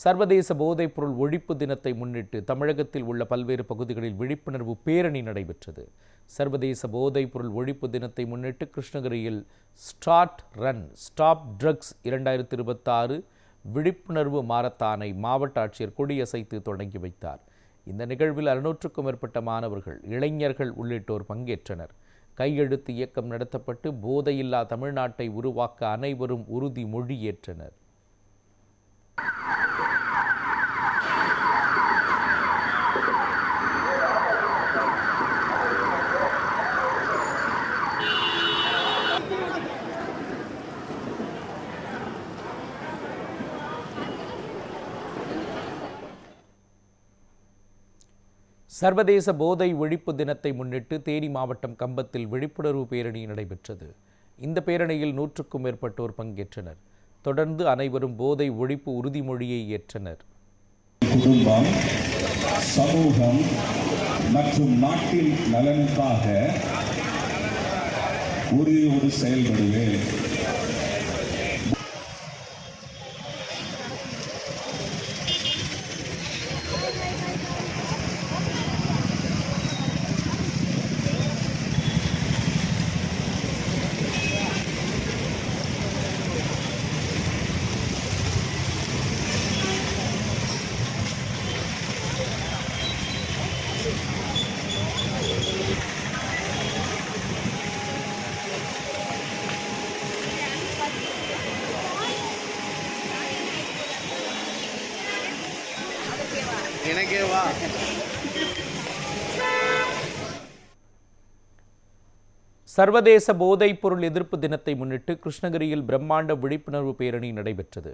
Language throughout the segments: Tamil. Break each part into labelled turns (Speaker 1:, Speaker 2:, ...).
Speaker 1: சர்வதேச போதைப்பொருள் ஒழிப்பு தினத்தை முன்னிட்டு தமிழகத்தில் உள்ள பல்வேறு பகுதிகளில் விழிப்புணர்வு பேரணி நடைபெற்றது. சர்வதேச போதைப்பொருள் ஒழிப்பு தினத்தை முன்னிட்டு கிருஷ்ணகிரியில் ஸ்டார்ட் ரன் ஸ்டாப் ட்ரக்ஸ் 2026 விழிப்புணர்வு மாரத்தானை மாவட்ட ஆட்சியர் கொடியசைத்து தொடங்கி வைத்தார். இந்த நிகழ்வில் 600க்கும் மேற்பட்ட மாணவர்கள், இளைஞர்கள் உள்ளிட்டோர் பங்கேற்றனர். கையெழுத்து இயக்கம் நடத்தப்பட்டு போதையில்லா தமிழ்நாட்டை உருவாக்க அனைவரும் உறுதிமொழி ஏற்றனர். சர்வதேச போதை ஒழிப்பு தினத்தை முன்னிட்டு தேனி மாவட்டம் கம்பத்தில் விழிப்புணர்வு பேரணி நடைபெற்றது. இந்த பேரணியில் 100க்கும் மேற்பட்டோர் பங்கேற்றனர். தொடர்ந்து அனைவரும் போதை ஒழிப்பு உறுதிமொழியை ஏற்றனர்.
Speaker 2: குடும்பம், சமூகம் மற்றும் நாட்டின் நலனுக்காக உறுதியோடு செயல்படுவேன்.
Speaker 1: சர்வதேச போதைப் பொருள் எதிர்ப்பு தினத்தை முன்னிட்டு கிருஷ்ணகிரியில் பிரம்மாண்ட விழிப்புணர்வு பேரணி நடைபெற்றது.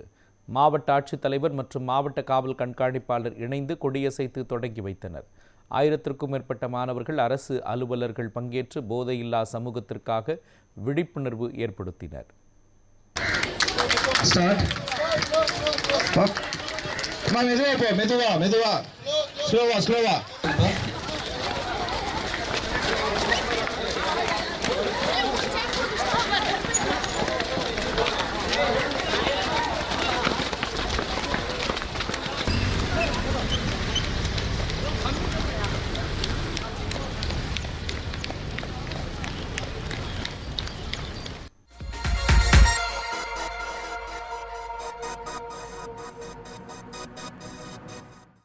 Speaker 1: மாவட்ட ஆட்சித்தலைவர் மற்றும் மாவட்ட காவல் கண்காணிப்பாளர் இணைந்து கொடியசைத்து தொடங்கி வைத்தனர். 1000க்கும் மேற்பட்ட மாணவர்கள், அரசு அலுவலர்கள் பங்கேற்று போதையில்லா சமூகத்திற்காக விழிப்புணர்வு ஏற்படுத்தினர்.
Speaker 3: மெதுவா